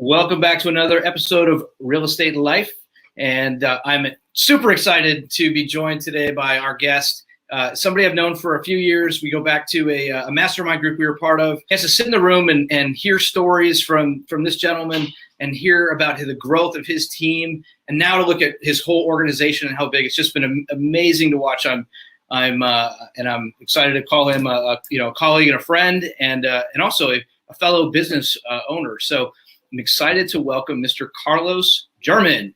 Welcome back to another episode of Real Estate Life. And I'm super excited to be joined today by our guest, somebody I've known for a few years. We go back to a mastermind group we were part of. He has to sit in the room and hear stories from this gentleman and hear about the growth of his team. And now to look at his whole organization and how big. It's just been amazing to watch. I'm excited to call him a colleague and a friend and also a fellow business owner. So I'm excited to welcome Mr. Carlos German.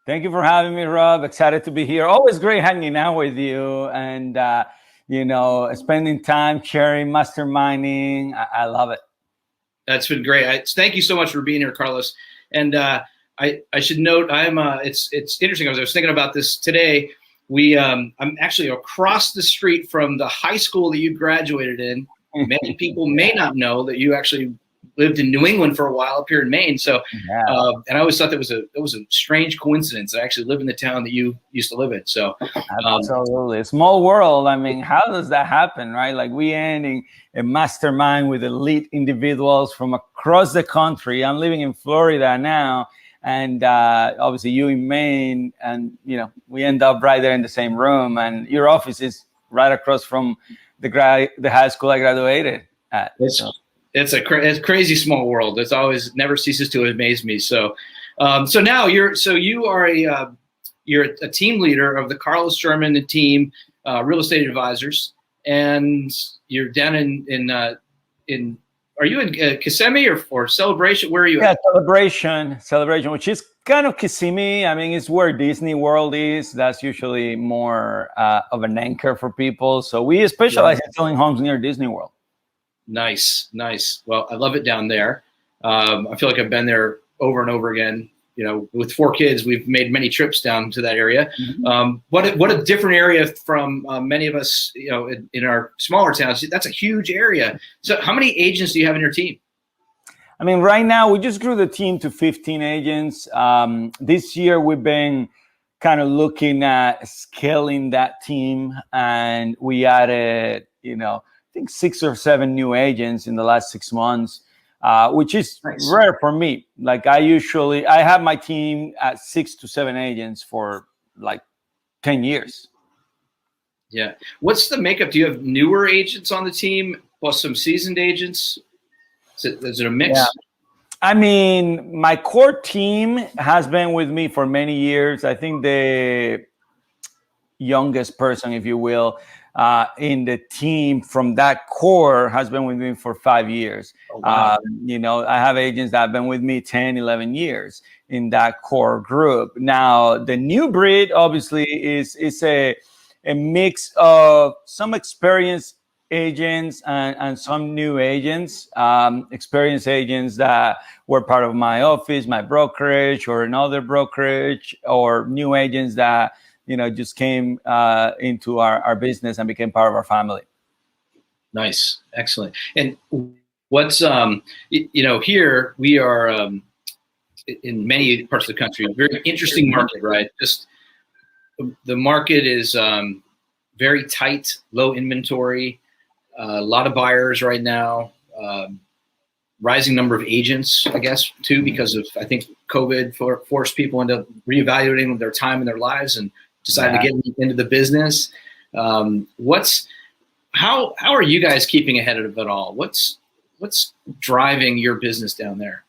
Thank you for having me, Rob. Excited to be here. Always great hanging out with you and, spending time sharing, masterminding. I love it. That's been great. Thank you so much for being here, Carlos. And I should note, it's interesting. I was thinking about this today. I'm actually across the street from the high school that you graduated in. Many people may not know that you actually lived in New England for a while up here in Maine. So, and I always thought that was a strange coincidence. I actually live in the town that you used to live in. So, absolutely, small world. I mean, how does that happen, right? Like we end in a mastermind with elite individuals from across the country. I'm living in Florida now, and obviously you in Maine, and we end up right there in the same room. And your office is right across from the high school I graduated at. It's a crazy small world. It's always never ceases to amaze me. So, now you're a team leader of the Carlos German team, real estate advisors, and you're down in are you in Kissimmee or Celebration? Where are you? Yeah, Celebration, which is kind of Kissimmee. I mean, it's where Disney World is. That's usually more of an anchor for people. So we specialize in selling homes near Disney World. Nice. Well, I love it down there. I feel like I've been there over and over again. With 4 kids, we've made many trips down to that area. Mm-hmm. What a different area from many of us, in our smaller towns. That's a huge area. So how many agents do you have in your team? I mean, right now we just grew the team to 15 agents. This year we've been kind of looking at scaling that team, and we added, I think 6 or 7 new agents in the last 6 months, which is rare for me. Like I have my team at 6 to 7 agents for like 10 years. Yeah. What's the makeup? Do you have newer agents on the team plus some seasoned agents? Is it a mix? Yeah. I mean, my core team has been with me for many years. I think the youngest person, if you will, in the team from that core has been with me for 5 years. Oh, wow. I have agents that have been with me 10, 11 years in that core group. Now, the new breed obviously is a mix of some experienced agents and some new agents, experienced agents that were part of my office, my brokerage, or another brokerage, or new agents that just came into our business and became part of our family. Nice. Excellent. And what's, here we are in many parts of the country, a very interesting market, right? Just the market is very tight, low inventory, a lot of buyers right now, rising number of agents, I guess, too, because of, I think, COVID forced people into reevaluating their time in their lives and decided to get into the business. How are you guys keeping ahead of it all? What's driving your business down there?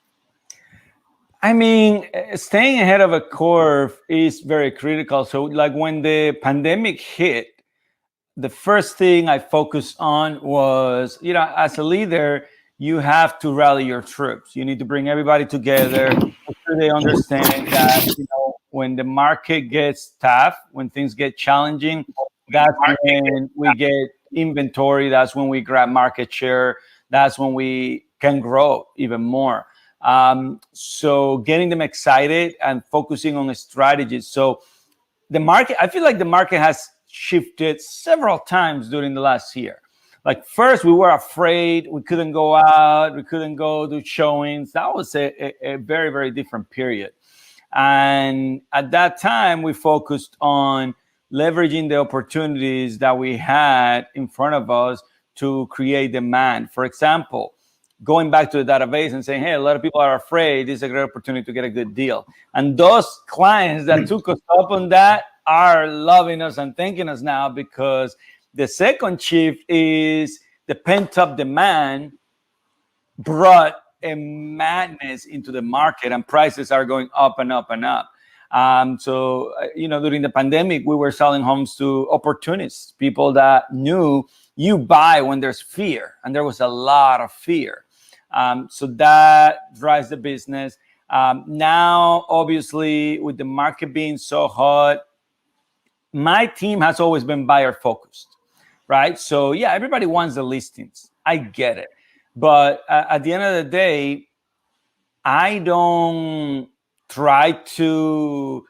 I mean, staying ahead of a curve is very critical. So like when the pandemic hit, the first thing I focused on was, as a leader, you have to rally your troops. You need to bring everybody together, make sure they understand that, when the market gets tough, when things get challenging, that's when we get inventory. That's when we grab market share. That's when we can grow even more. So getting them excited and focusing on the strategies. So the market, I feel like the market has shifted several times during the last year. Like first, we were afraid. We couldn't go out. We couldn't go do showings. That was a very, very different period. And at that time, we focused on leveraging the opportunities that we had in front of us to create demand. For example, going back to the database and saying, hey, a lot of people are afraid. This is a great opportunity to get a good deal. And those clients that took us up on that are loving us and thanking us now, because the second shift is the pent-up demand brought a madness into the market, and prices are going up and up and up. During the pandemic, we were selling homes to opportunists, people that knew you buy when there's fear, and there was a lot of fear. So that drives the business. Now, obviously, with the market being so hot, my team has always been buyer focused, right? So yeah, everybody wants the listings. I get it. But at the end of the day, I don't try to,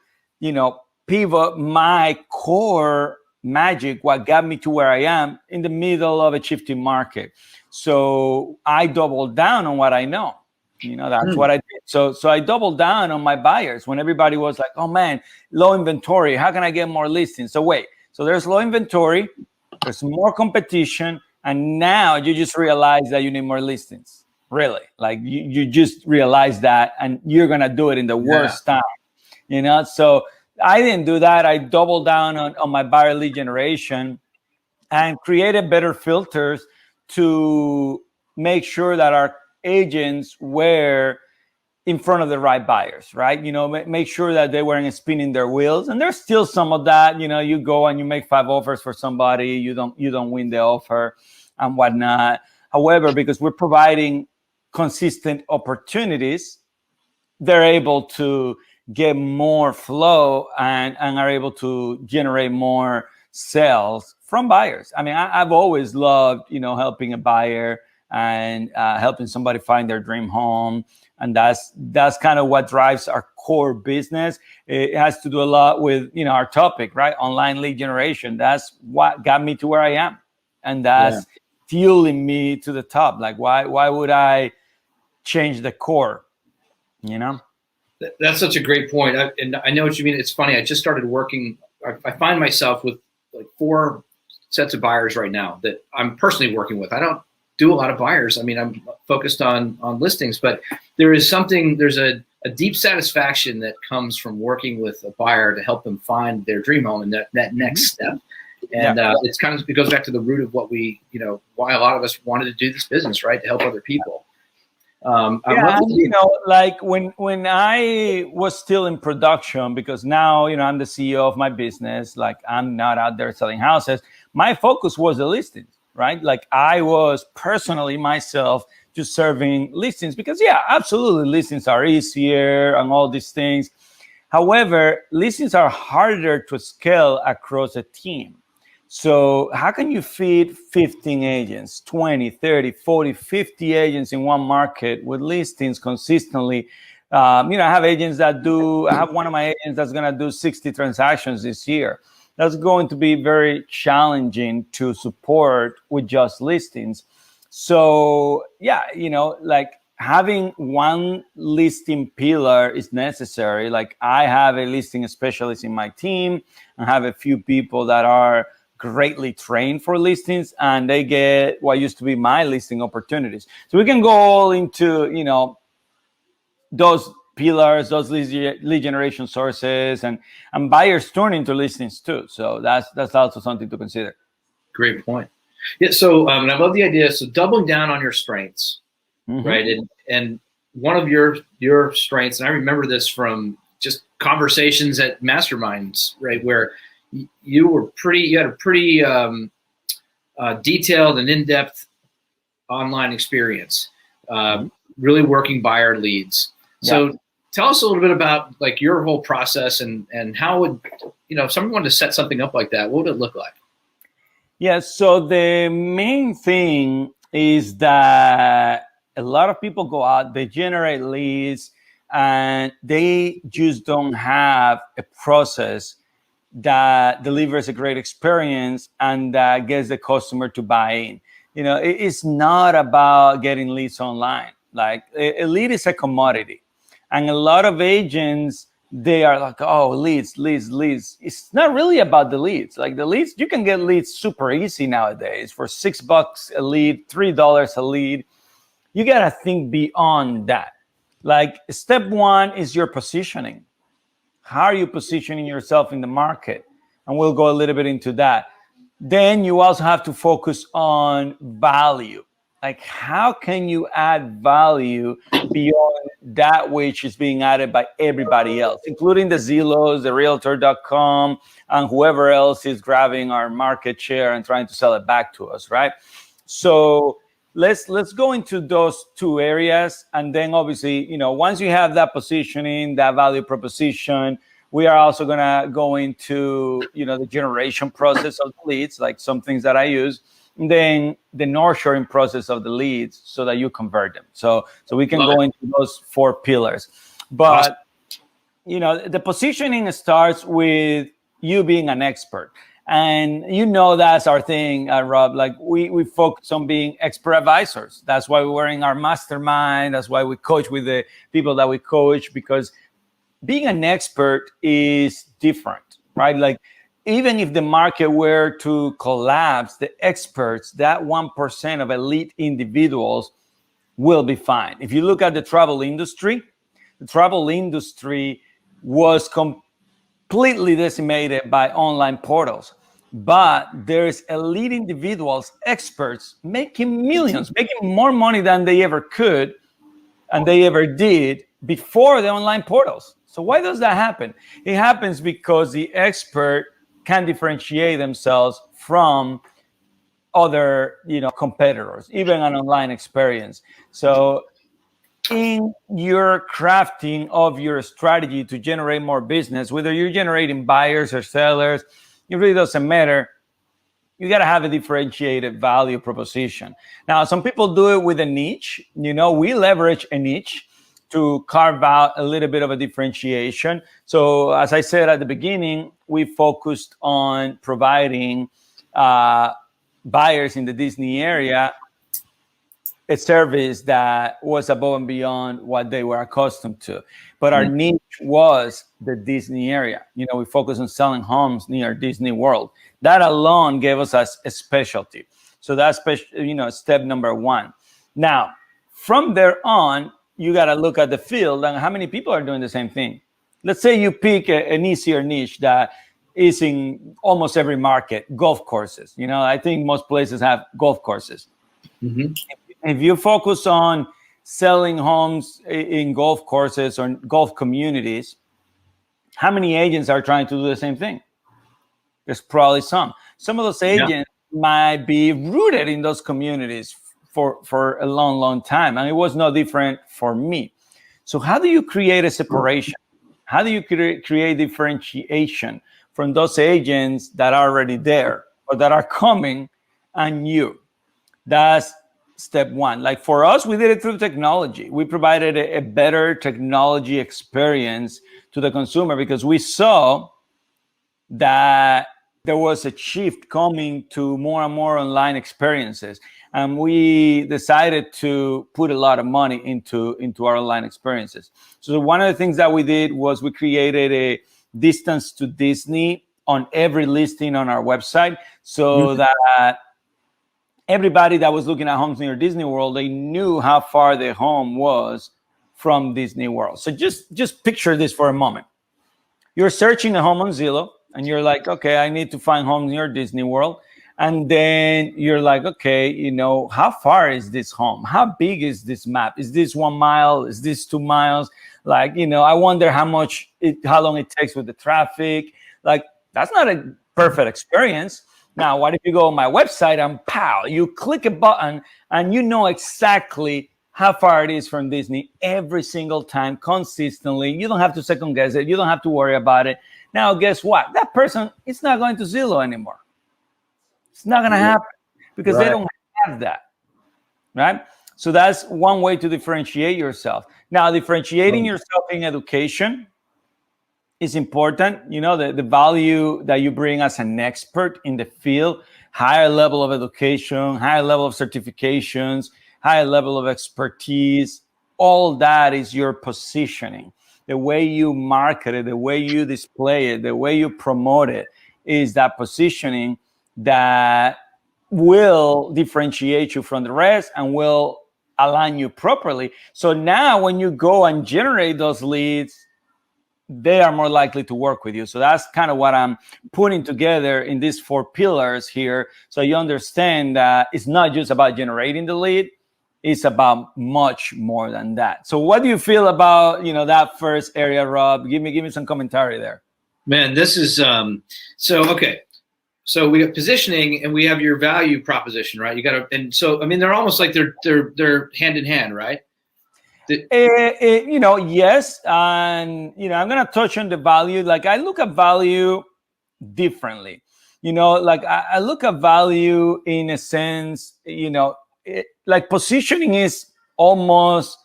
pivot my core magic, what got me to where I am, in the middle of a shifting market. So I doubled down on what I know. That's what I did. So I doubled down on my buyers when everybody was like, oh man, low inventory. How can I get more listings? So there's low inventory, there's more competition, and now you just realize that you need more listings. Really, like you just realize that, and you're gonna do it in the worst time. So I didn't do that. I doubled down on my buyer lead generation and created better filters to make sure that our agents were in front of the right buyers, right? Make sure that they weren't spinning their wheels. And there's still some of that. You go and you make 5 offers for somebody, you don't win the offer and whatnot. However, because we're providing consistent opportunities, they're able to get more flow and are able to generate more sales from buyers. I mean, I've always loved, helping a buyer and helping somebody find their dream home. And that's kind of what drives our core business. It has to do a lot with, our topic, right? Online lead generation. That's what got me to where I am. And that's fueling me to the top. Like, why would I change the core? That's such a great point. And I know what you mean. It's funny. I just started working. I find myself with like 4 sets of buyers right now that I'm personally working with. I don't do a lot of buyers. I mean, I'm focused on listings, but there's a deep satisfaction that comes from working with a buyer to help them find their dream home and that next step. And it goes back to the root of what we, why a lot of us wanted to do this business, right? To help other people. Like when I was still in production, because now, I'm the CEO of my business, like I'm not out there selling houses. My focus was the listings, right? Like I was personally myself just serving listings because absolutely listings are easier and all these things. However, listings are harder to scale across a team. So how can you feed 15 agents, 20, 30, 40, 50 agents in one market with listings consistently? I have one of my agents that's going to do 60 transactions this year. That's going to be very challenging to support with just listings. So like having one listing pillar is necessary. Like I have a listing specialist in my team and have a few people that are greatly trained for listings, and they get what used to be my listing opportunities. So we can go all into, those pillars, those lead generation sources, and buyers turn into listings too. So that's also something to consider. Great point. Yeah. So I love the idea. So doubling down on your strengths, right? And one of your strengths, and I remember this from just conversations at masterminds, right? Where you had a pretty detailed and in-depth online experience, really working buyer leads. So tell us a little bit about like your whole process and how would, if someone wanted to set something up like that, what would it look like? Yeah. So the main thing is that a lot of people go out, they generate leads, and they just don't have a process that delivers a great experience and that gets the customer to buy in. It's not about getting leads online. Like a lead is a commodity. And a lot of agents, they are like, oh, leads. It's not really about the leads. Like the leads, you can get leads super easy nowadays for $6 a lead, $3 a lead. you got to think beyond that. Like step one is your positioning. How are you positioning yourself in the market? And we'll go a little bit into that. Then you also have to focus on value. Like, how can you add value beyond that which is being added by everybody else, including the Zillows, the Realtor.com, and whoever else is grabbing our market share and trying to sell it back to us, right? So let's go into those two areas, and then obviously, once you have that positioning, that value proposition, we are also going to go into, the generation process of the leads, like some things that I use, and then the nurturing process of the leads so that you convert them. So we can go into those 4 pillars. But, the positioning starts with you being an expert. And that's our thing, Rob. Like we focus on being expert advisors. That's why we're in our mastermind. That's why we coach with the people that we coach, because being an expert is different, right? Like even if the market were to collapse, the experts, that 1% of elite individuals will be fine. If you look at the travel industry was completely decimated by online portals. But there's elite individuals, experts, making millions, making more money than they ever could and they ever did before the online portals. So why does that happen? It happens because the expert can differentiate themselves from other, competitors, even an online experience. So in your crafting of your strategy to generate more business, whether you're generating buyers or sellers, it really doesn't matter. You got to have a differentiated value proposition. Now, some people do it with a niche. We leverage a niche to carve out a little bit of a differentiation. So as I said at the beginning, we focused on providing buyers in the Disney area a service that was above and beyond what they were accustomed to. But our niche was the Disney area. We focus on selling homes near Disney World. That alone gave us a specialty. So that's, step number 1. Now, from there on, you got to look at the field and how many people are doing the same thing. Let's say you pick an easier niche that is in almost every market, golf courses. I think most places have golf courses. Mm-hmm. If you focus on selling homes in golf courses or golf communities, how many agents are trying to do the same thing? There's probably some. Some of those agents might be rooted in those communities for a long, long time. And it was no different for me. So how do you create a separation? How do you create differentiation from those agents that are already there or that are coming and you? That's step 1. Like for us, we did it through technology. We provided a better technology experience to the consumer because we saw that there was a shift coming to more and more online experiences. And we decided to put a lot of money into our online experiences. So one of the things that we did was we created a distance to Disney on every listing on our website so that everybody that was looking at homes near Disney World, they knew how far their home was from Disney World. So just picture this for a moment. You're searching a home on Zillow and you're like, okay, I need to find homes near Disney World. And then you're like, okay, how far is this home? How big is this map? Is this 1 mile? Is this 2 miles? Like, I wonder how long it takes with the traffic. Like, that's not a perfect experience. Now, what if you go on my website and pow, you click a button and you know exactly how far it is from Disney every single time, consistently. You don't have to second guess it. You don't have to worry about it. Now, guess what? That person is not going to Zillow anymore. It's not going to happen because they don't have that, right? So that's one way to differentiate yourself. Now, differentiating yourself in education is important. The value that you bring as an expert in the field, higher level of education, higher level of certifications, higher level of expertise, all that is your positioning. The way you market it, the way you display it, the way you promote it is that positioning that will differentiate you from the rest and will align you properly. So now when you go and generate those leads, they are more likely to work with you. So that's kind of what I'm putting together in these 4 pillars here. So you understand that it's not just about generating the lead, it's about much more than that. So what do you feel about, that first area, Rob? Give me some commentary there. Man, this is okay. So we got positioning and we have your value proposition, right? You got to, and so I mean, they're almost like they're hand in hand, right? Yes, and I'm gonna touch on the value. Like I look at value differently. Like I look at value in a sense. Like positioning is almost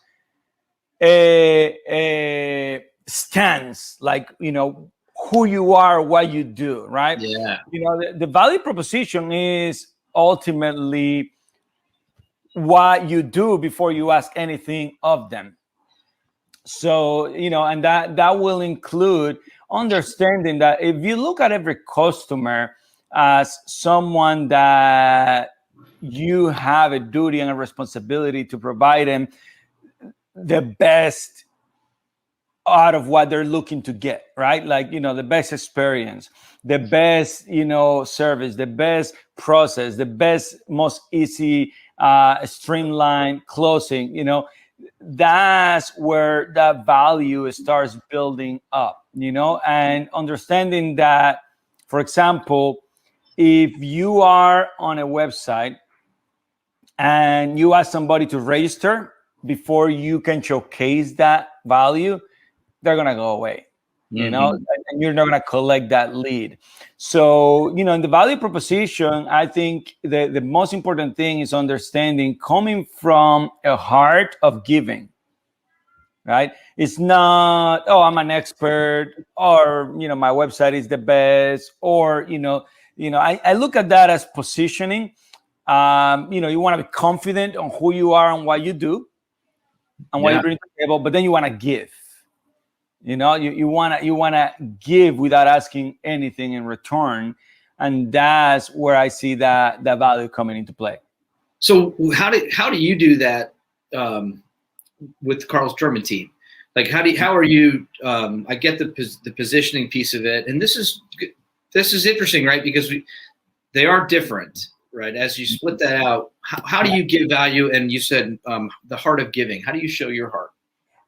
a stance, like who you are, what you do, right? Yeah. The value proposition is ultimately what you do before you ask anything of them. So and that will include understanding that if you look at every customer as someone that you have a duty and a responsibility to provide them the best out of what they're looking to get, right? Like the best experience, the best service, the best process, the best, most easy streamlined closing. That's where that value starts building up. And understanding that, for example, if you are on a website and you ask somebody to register before you can showcase that value, they're going to go away, and you're not going to collect that lead. So, in the value proposition, I think the most important thing is understanding coming from a heart of giving, right? It's not, oh, I'm an expert, or, my website is the best, or, I look at that as positioning. You want to be confident on who you are and what you do and what you bring to the table, but then you want to give. You want to give without asking anything in return, and that's where I see that value coming into play. So how do you do that with Carl's German team? Like how are you? I get the positioning piece of it, and this is interesting, right? Because they are different, right? As you split that out, how do you give value? And you said the heart of giving. How do you show your heart?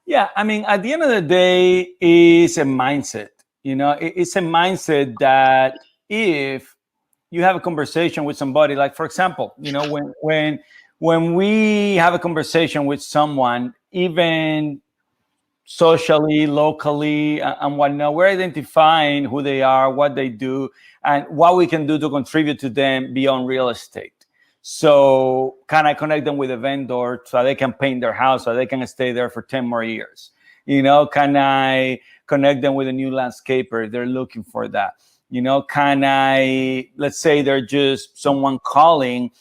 Yeah, I mean, at the end of the day, it's a mindset. It's a mindset that if you have a conversation with somebody, like for example, when we have a conversation with someone, even socially, locally, and whatnot, we're identifying who they are, what they do, and what we can do to contribute to them beyond real estate. So can I connect them with a vendor so they can paint their house so they can stay there for 10 more years? Can I connect them with a new landscaper if they're looking for that? Can I, let's say they're just someone calling,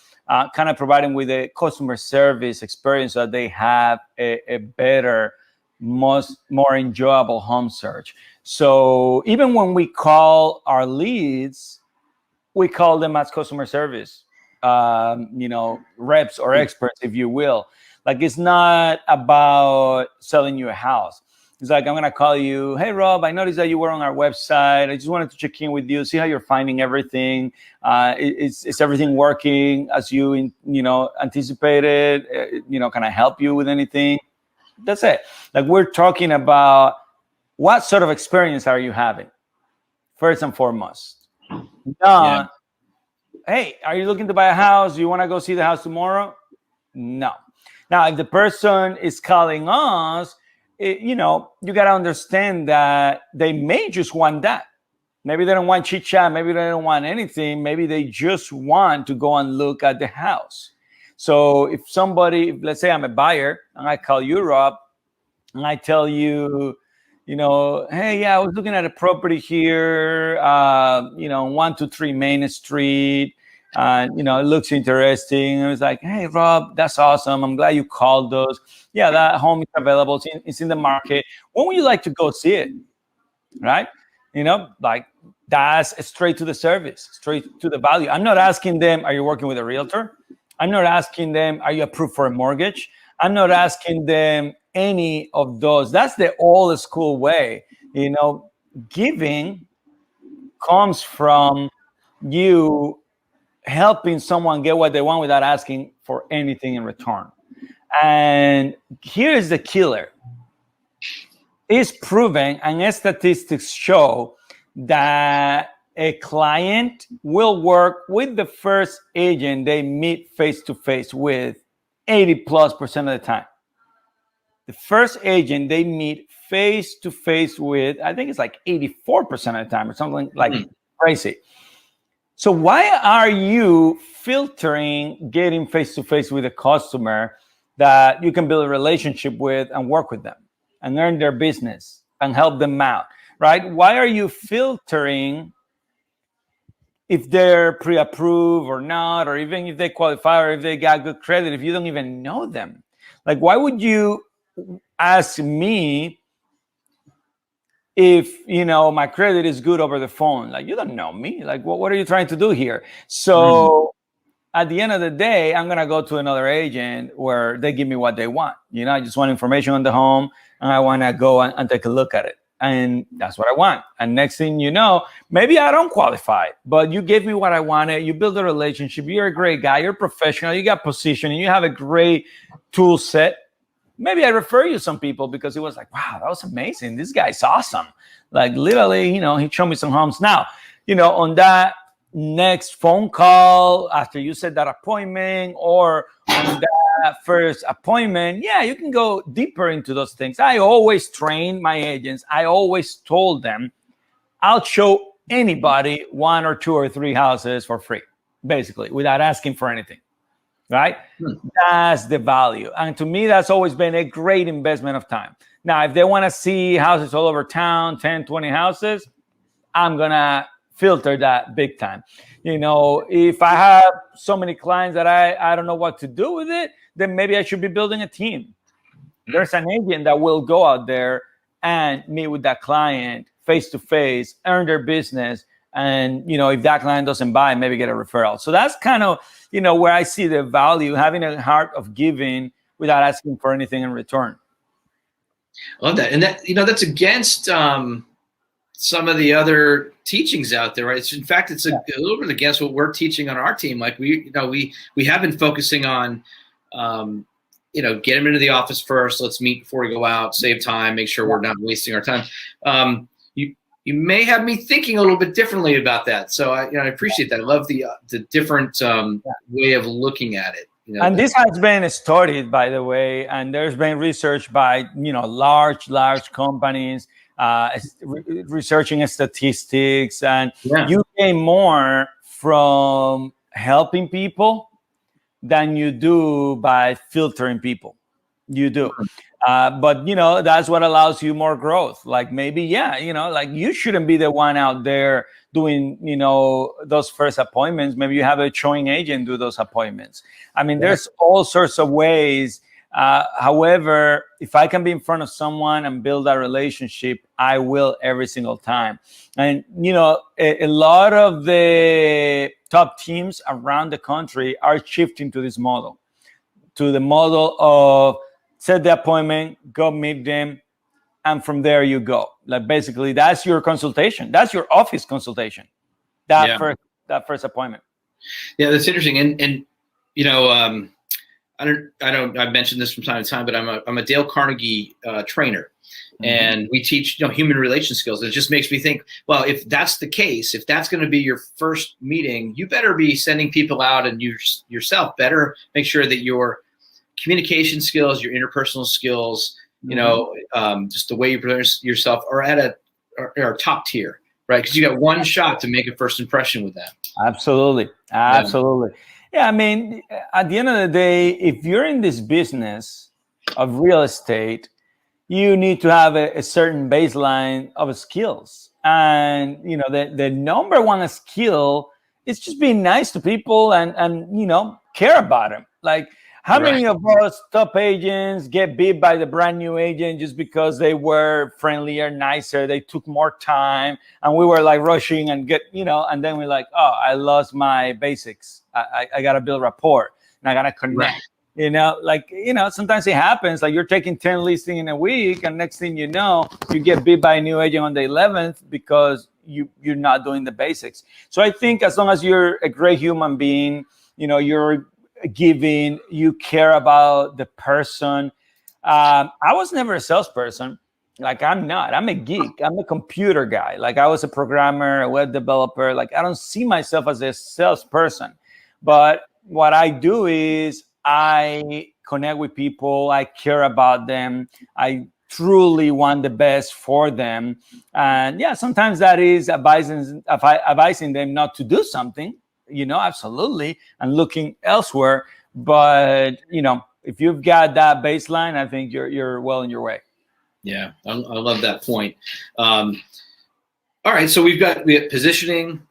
can I provide them with a customer service experience so that they have a better, more enjoyable home search? So even when we call our leads, we call them as customer service reps or experts, if you will. Like it's not about selling you a house. It's like, I'm going to call you, hey, Rob, I noticed that you were on our website. I just wanted to check in with you, see how you're finding everything. Is everything working as you, anticipated? Can I help you with anything? That's it. Like we're talking about what sort of experience are you having, first and foremost. Not, hey, are you looking to buy a house? Do you want to go see the house tomorrow? No. Now, if the person is calling us, you got to understand that they may just want that. Maybe they don't want chit chat. Maybe they don't want anything. Maybe they just want to go and look at the house. So if somebody, let's say I'm a buyer and I call you, Rob, and I tell you, hey, yeah, I was looking at a property here, 123 Main Street. It looks interesting. I was like, hey, Rob, that's awesome. I'm glad you called us. Yeah, that home is available. It's in the market. When would you like to go see it? Right? Like that's straight to the service, straight to the value. I'm not asking them, are you working with a realtor? I'm not asking them, are you approved for a mortgage? I'm not asking them any of those. That's the old school way. Giving comes from you helping someone get what they want without asking for anything in return. And here's the killer. It's proven, and statistics show that a client will work with the first agent they meet face-to-face with 80+% of the time. The first agent they meet face-to-face with, I think it's like 84% of the time or something like crazy. So why are you filtering getting face-to-face with a customer that you can build a relationship with and work with them and earn their business and help them out, right? Why are you filtering if they're pre-approved or not, or even if they qualify or if they got good credit, if you don't even know them? Like, why would you ask me if my credit is good over the phone? Like, you don't know me. Like, what are you trying to do here? So at the end of the day, I'm gonna go to another agent where they give me what they want. I just want information on the home, and I want to go and take a look at it, and that's what I want. And next thing you know, maybe I don't qualify, but you gave me what I wanted. You build a relationship. You're a great guy. You're professional. You got position, and you have a great tool set. Maybe I refer you some people because it was like, wow, that was amazing. This guy's awesome. Like, literally, he showed me some homes. Now, on that next phone call after you set that appointment, or on that first appointment, yeah, you can go deeper into those things. I always train my agents. I always told them, I'll show anybody 1 or 2 or 3 houses for free, basically, without asking for anything. Right? That's the value. And to me, that's always been a great investment of time. Now, if they want to see houses all over town, 10, 20 houses, I'm going to filter that big time. If I have so many clients that I don't know what to do with it, then maybe I should be building a team. There's an agent that will go out there and meet with that client face-to-face, earn their business. And, if that client doesn't buy, maybe get a referral. So that's kind of, where I see the value, having a heart of giving without asking for anything in return. Love that. And that, that's against some of the other teachings out there, right? In fact, it's a little bit against what we're teaching on our team. Like we have been focusing on, get them into the office first. Let's meet before we go out, save time, make sure we're not wasting our time. You may have me thinking a little bit differently about that. So I appreciate that. I love the different way of looking at it. And this has been studied, by the way, and there's been research by, large companies researching statistics, and you gain more from helping people than you do by filtering people. You do. But, that's what allows you more growth. Like maybe, like you shouldn't be the one out there doing, those first appointments. Maybe you have a showing agent do those appointments. I mean, there's all sorts of ways. However, if I can be in front of someone and build that relationship, I will every single time. And, a lot of the top teams around the country are shifting to this model, to the model of set the appointment, go meet them, and from there you go. Like basically, that's your consultation. That's your office consultation. That first appointment. Yeah, that's interesting. And I've mentioned this from time to time, but I'm a Dale Carnegie trainer, and we teach human relation skills. It just makes me think, well, if that's the case, if that's going to be your first meeting, you better be sending people out, and you yourself better make sure that your communication skills, your interpersonal skills, just the way you present yourself are at are top tier, right? Because you got one shot to make a first impression with them. Absolutely. Yeah, I mean, at the end of the day, if you're in this business of real estate, you need to have a certain baseline of skills. And, the number one skill is just being nice to people and care about them. Like, how many of us top agents get beat by the brand new agent just because they were friendlier, nicer, they took more time, and we were like rushing and and then we're like, oh, I lost my basics. I got to build rapport and I got to connect. Sometimes it happens. Like you're taking 10 listings in a week, and next thing you know, you get beat by a new agent on the 11th because you're not doing the basics. So I think as long as you're a great human being, you're giving, you care about the person. I was never a salesperson. Like I'm not. I'm a geek. I'm a computer guy. Like I was a programmer, a web developer. Like I don't see myself as a salesperson. But what I do is I connect with people. I care about them. I truly want the best for them. And yeah, sometimes that is advising them not to do something, absolutely, and looking elsewhere. But, if you've got that baseline, I think you're well on your way. Yeah, I love that point. All right, so we have positioning,